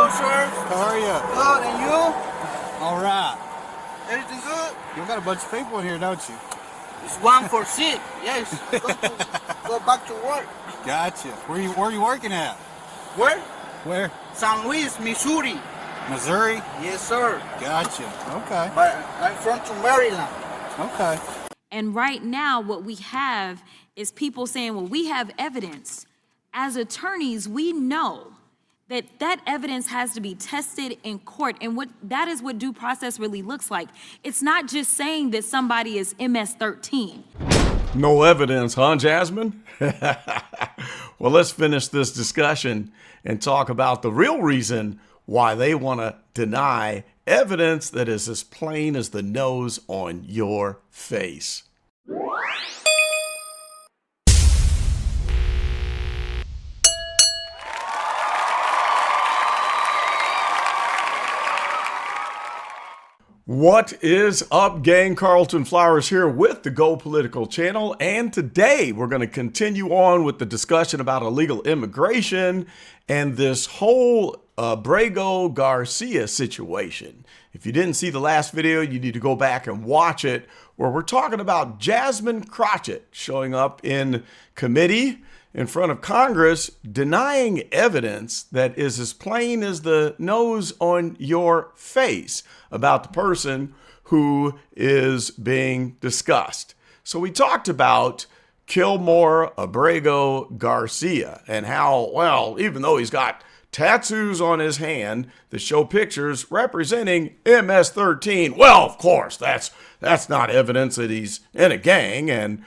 Hello, sir. How are you? Good, and you? All right. Everything good? You got a bunch of people in here, don't you? It's 1 for 6. Yes. Go back to work. Gotcha. Where are you working at? Where? Where? San Luis, Missouri. Missouri? Yes, sir. Gotcha. Okay. But I'm from Maryland. Okay. And right now, what we have is people saying, well, we have evidence. As attorneys, we know that that evidence has to be tested in court. And that is what due process really looks like. It's not just saying that somebody is MS-13. No evidence, huh, Jasmine? Well, let's finish this discussion and talk about the real reason why they want to deny evidence that is as plain as the nose on your face. What is up, gang? Carlton Flowers here with the Go Political channel, and today we're going to continue on with the discussion about illegal immigration and this whole Abrego Garcia situation. If you didn't see the last video, you need to go back and watch it, where we're talking about Jasmine Crockett showing up in committee in front of Congress, denying evidence that is as plain as the nose on your face about the person who is being discussed. So we talked about Kilmore Abrego Garcia and how, well, even though he's got tattoos on his hand that show pictures representing MS-13, well, of course, that's not evidence that he's in a gang, and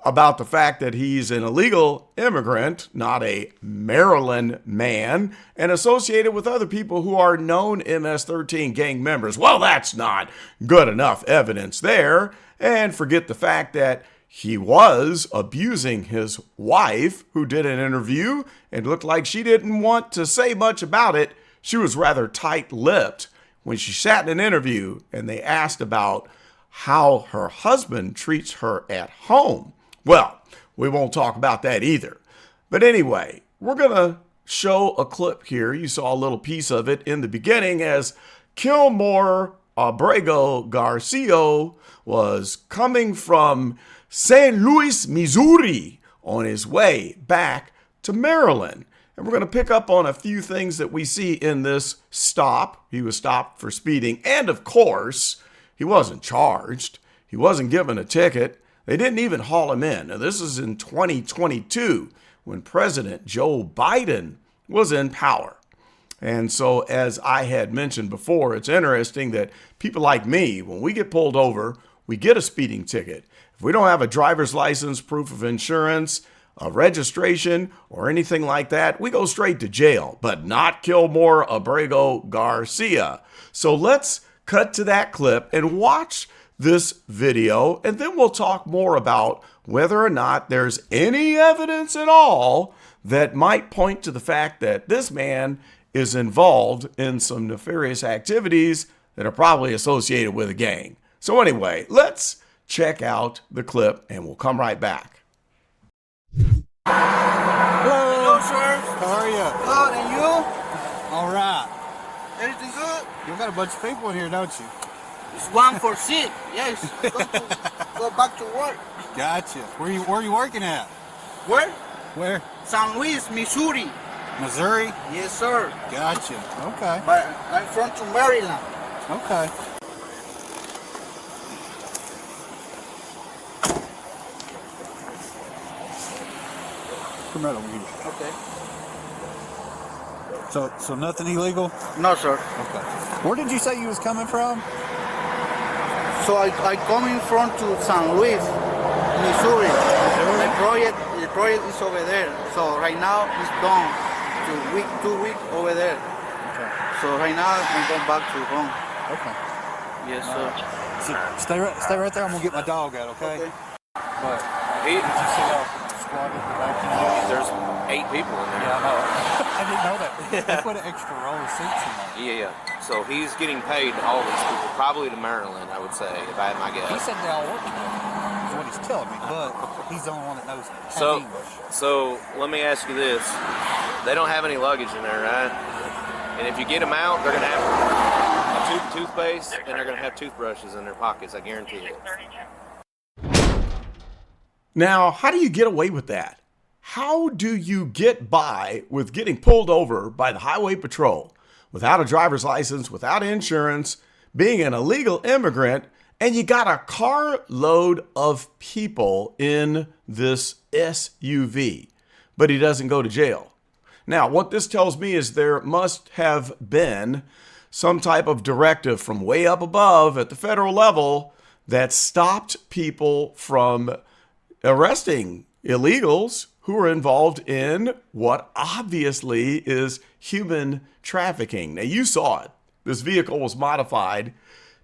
about the fact that he's an illegal immigrant, not a Maryland man, and associated with other people who are known MS-13 gang members. Well, that's not good enough evidence there. And forget the fact that he was abusing his wife, who did an interview and looked like she didn't want to say much about it. She was rather tight-lipped when she sat in an interview and they asked about how her husband treats her at home. Well, we won't talk about that either. But anyway, we're going to show a clip here. You saw a little piece of it in the beginning as Kilmore Abrego Garcia was coming from St. Louis, Missouri on his way back to Maryland. And we're going to pick up on a few things that we see in this stop. He was stopped for speeding. And of course, he wasn't charged. He wasn't given a ticket. They didn't even haul him in. Now, this is in 2022 when President Joe Biden was in power. And so, as I had mentioned before, it's interesting that people like me, when we get pulled over, we get a speeding ticket. If we don't have a driver's license, proof of insurance, a registration, or anything like that, we go straight to jail, but not Kilmore Abrego Garcia. So let's cut to that clip and watch this video, and then we'll talk more about whether or not there's any evidence at all that might point to the fact that this man is involved in some nefarious activities that are probably associated with a gang. So anyway, let's check out the clip and we'll come right back. Hello, sir. How are you? Good, and you? All right. Everything good? You got a bunch of people in here, don't you? It's 1 for 6. Yes. Go back to work. Gotcha. Where are you working at? Where? Where? San Luis, Missouri. Missouri? Yes, sir. Gotcha. Okay. But I'm from Maryland. Okay. Come right over here. Okay. So nothing illegal? No, sir. Okay. Where did you say you was coming from? So I coming from to San Luis, Missouri. The project is over there. So right now it's done. 2 weeks over there. Okay. So right now I'm going back to home. Okay. Yes, sir. So stay right there. I'm gonna get my dog out. Okay. Okay. But did you see how squad at the back? There's 8 people in there. Yeah, I know. I didn't know that. They put an extra row of seats in there. Yeah. So he's getting paid all these people, probably to Maryland, I would say, if I had my guess. He said they all work together. That's what he's telling me. But he's the only one that knows So, English. so let me ask you this: they don't have any luggage in there, right? And if you get them out, they're going to have a tube of toothpaste and they're going to have toothbrushes in their pockets. I guarantee it. Now, how do you get away with that? How do you get by with getting pulled over by the Highway Patrol without a driver's license, without insurance, being an illegal immigrant, and you got a carload of people in this SUV, but he doesn't go to jail? Now, what this tells me is there must have been some type of directive from way up above at the federal level that stopped people from arresting illegals who are involved in what obviously is human trafficking. Now, you saw it. This vehicle was modified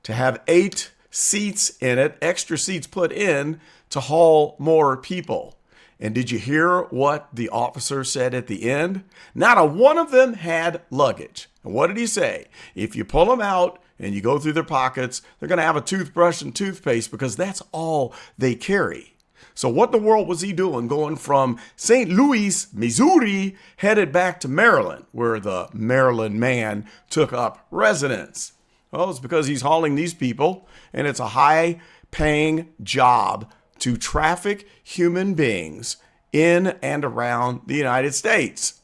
to have 8 seats in it, extra seats put in to haul more people. And did you hear what the officer said at the end? Not a one of them had luggage. And what did he say? If you pull them out and you go through their pockets, they're going to have a toothbrush and toothpaste because that's all they carry. So what in the world was he doing going from St. Louis, Missouri, headed back to Maryland, where the Maryland man took up residence? Well, it's because he's hauling these people, and it's a high-paying job to traffic human beings in and around the United States.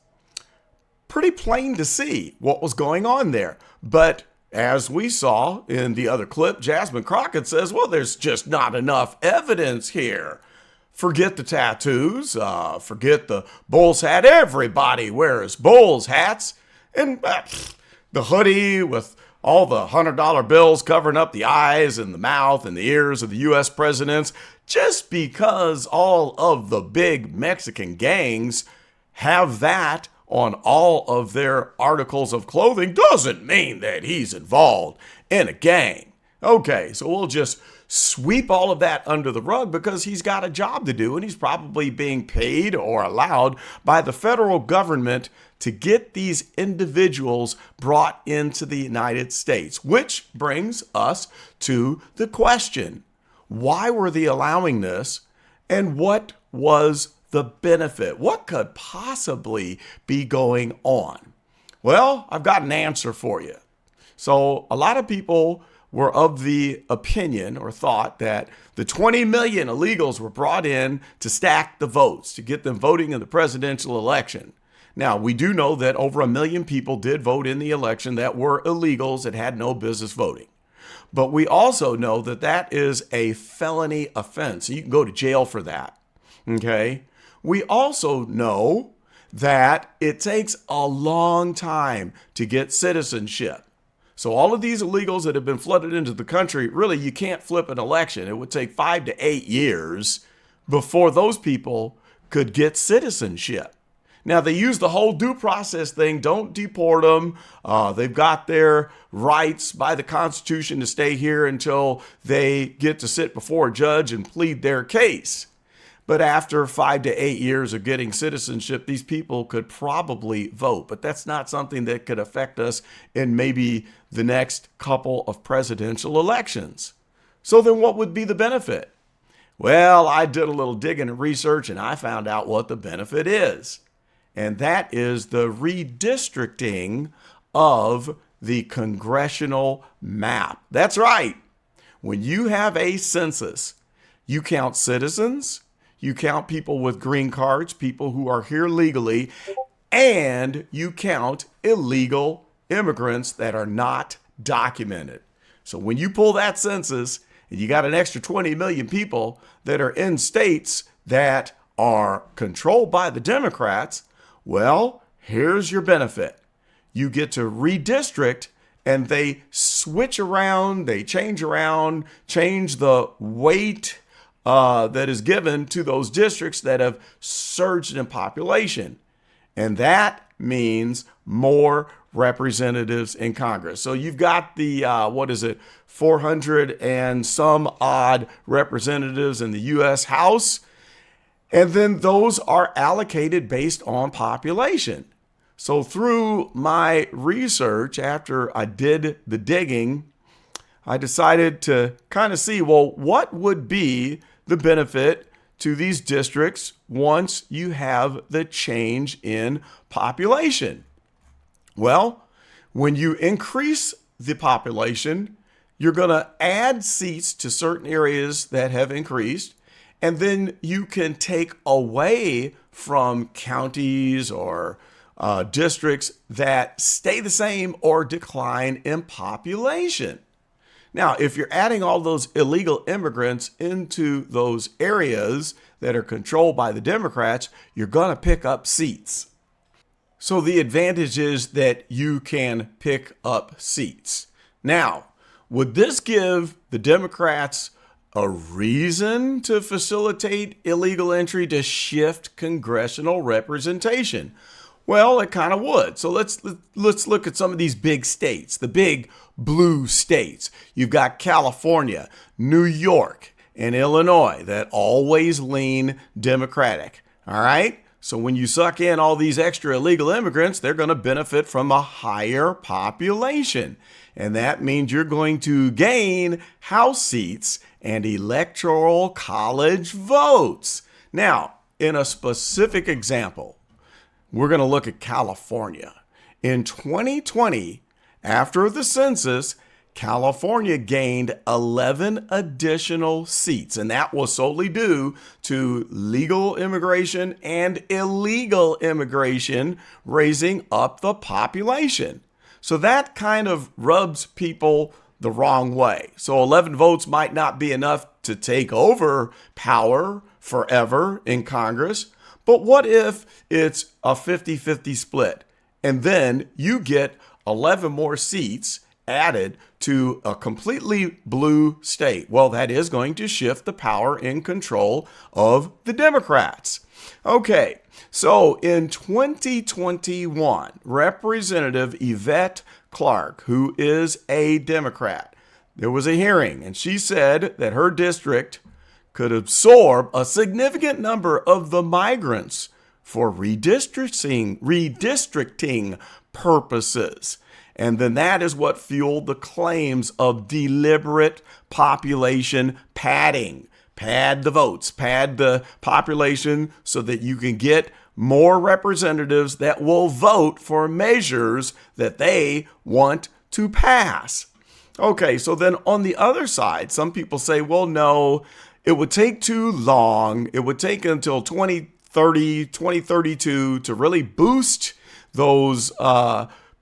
Pretty plain to see what was going on there. But as we saw in the other clip, Jasmine Crockett says, well, there's just not enough evidence here. Forget the tattoos, forget the Bulls hat. Everybody wears Bulls hats. And the hoodie with all the $100 bills covering up the eyes and the mouth and the ears of the U.S. presidents. Just because all of the big Mexican gangs have that on all of their articles of clothing doesn't mean that he's involved in a gang. Okay, so we'll just sweep all of that under the rug because he's got a job to do and he's probably being paid or allowed by the federal government to get these individuals brought into the United States. Which brings us to the question, why were they allowing this and what was the benefit? What could possibly be going on? Well, I've got an answer for you. So a lot of people were of the opinion or thought that the 20 million illegals were brought in to stack the votes, to get them voting in the presidential election. Now, we do know that over 1 million people did vote in the election that were illegals that had no business voting. But we also know that that is a felony offense. So you can go to jail for that. Okay? We also know that it takes a long time to get citizenship. So all of these illegals that have been flooded into the country, really, you can't flip an election. It would take 5 to 8 years before those people could get citizenship. Now, they use the whole due process thing. Don't deport them. They've got their rights by the Constitution to stay here until they get to sit before a judge and plead their case. But after 5 to 8 years of getting citizenship, these people could probably vote. But that's not something that could affect us in maybe the next couple of presidential elections. So then what would be the benefit? Well, I did a little digging and research and I found out what the benefit is. And that is the redistricting of the congressional map. That's right. When you have a census, you count citizens, you count people with green cards, people who are here legally, and you count illegal immigrants that are not documented. So when you pull that census and you got an extra 20 million people that are in states that are controlled by the Democrats, well, here's your benefit. You get to redistrict and they switch around, they change around, change the weight that is given to those districts that have surged in population. And that means more representatives in Congress. So you've got the, 400 and some odd representatives in the U.S. House. And then those are allocated based on population. So through my research, after I did the digging, I decided to kind of see, well, what would be the benefit to these districts once you have the change in population? Well, When you increase the population, you're going to add seats to certain areas that have increased, and then you can take away from counties or districts that stay the same or decline in population. Now, if you're adding all those illegal immigrants into those areas that are controlled by the Democrats, you're going to pick up seats. So the advantage is that you can pick up seats. Now, would this give the Democrats a reason to facilitate illegal entry to shift congressional representation? Well, it kind of would. So let's look at some of these big states, the big blue states. You've got California, New York, and Illinois that always lean Democratic. All right? So when you suck in all these extra illegal immigrants, they're going to benefit from a higher population. And that means you're going to gain House seats and electoral college votes. Now, in a specific example, we're going to look at California. In 2020, after the census, California gained 11 additional seats, and that was solely due to legal immigration and illegal immigration raising up the population. So that kind of rubs people the wrong way. So 11 votes might not be enough to take over power forever in Congress, but what if it's a 50-50 split and then you get 11 more seats added to a completely blue state? Well, that is going to shift the power in control of the Democrats. Okay, so in 2021, Representative Yvette Clarke, who is a Democrat, there was a hearing, and she said that her district could absorb a significant number of the migrants for redistricting purposes. And then that is what fueled the claims of deliberate population padding. Pad the votes, pad the population so that you can get more representatives that will vote for measures that they want to pass. Okay, so then on the other side, some people say, well, no, it would take too long. It would take until 2030, 2032 to really boost those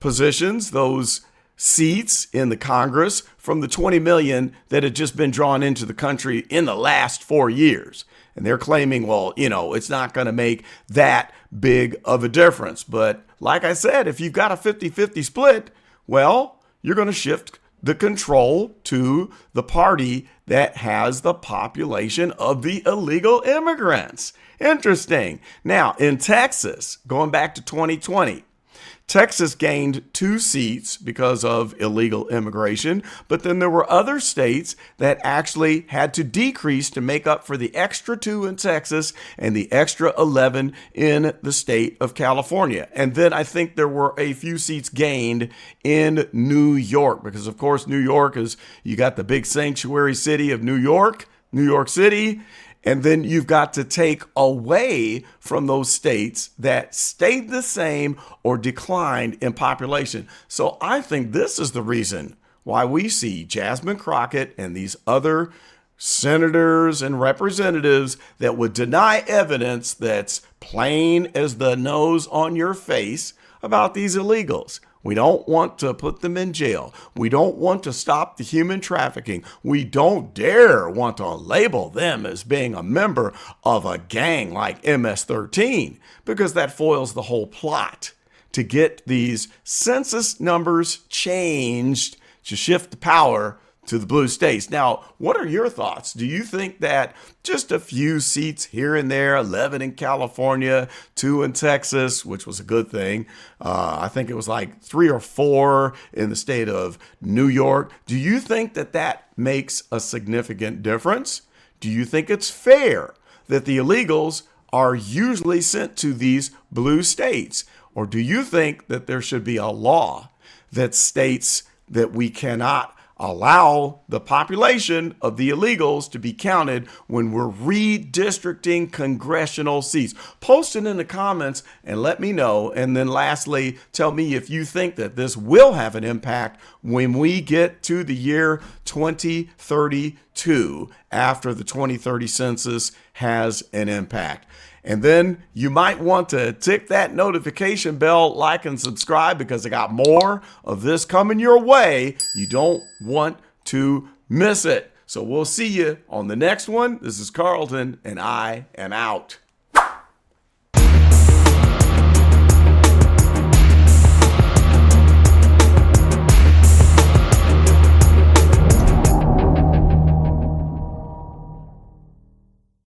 positions, those seats in the Congress from the 20 million that had just been drawn into the country in the last 4 years. And they're claiming, well, it's not going to make that big of a difference. But like I said, if you've got a 50-50 split, well, you're going to shift the control to the party that has the population of the illegal immigrants. Interesting. Now, in Texas, going back to 2020, Texas gained 2 seats because of illegal immigration, but then there were other states that actually had to decrease to make up for the extra 2 in Texas and the extra 11 in the state of California. And then I think there were a few seats gained in New York because, of course, New York you got the big sanctuary city of New York City. And then you've got to take away from those states that stayed the same or declined in population. So I think this is the reason why we see Jasmine Crockett and these other senators and representatives that would deny evidence that's plain as the nose on your face about these illegals. We don't want to put them in jail. We don't want to stop the human trafficking. We don't dare want to label them as being a member of a gang like MS-13 because that foils the whole plot to get these census numbers changed to shift the power to the blue states. Now, what are your thoughts? Do you think that just a few seats here and there, 11 in California, 2 in Texas, which was a good thing. I think it was like 3 or 4 in the state of New York. Do you think that that makes a significant difference? Do you think it's fair that the illegals are usually sent to these blue states? Or do you think that there should be a law that states that we cannot allow the population of the illegals to be counted when we're redistricting congressional seats. Post it in the comments and let me know. And then lastly, tell me if you think that this will have an impact when we get to the year 2032 after the 2030 census has an impact. And then you might want to tick that notification bell, like and subscribe, because I got more of this coming your way. You don't want to miss it. So we'll see you on the next one. This is Carlton, and I am out.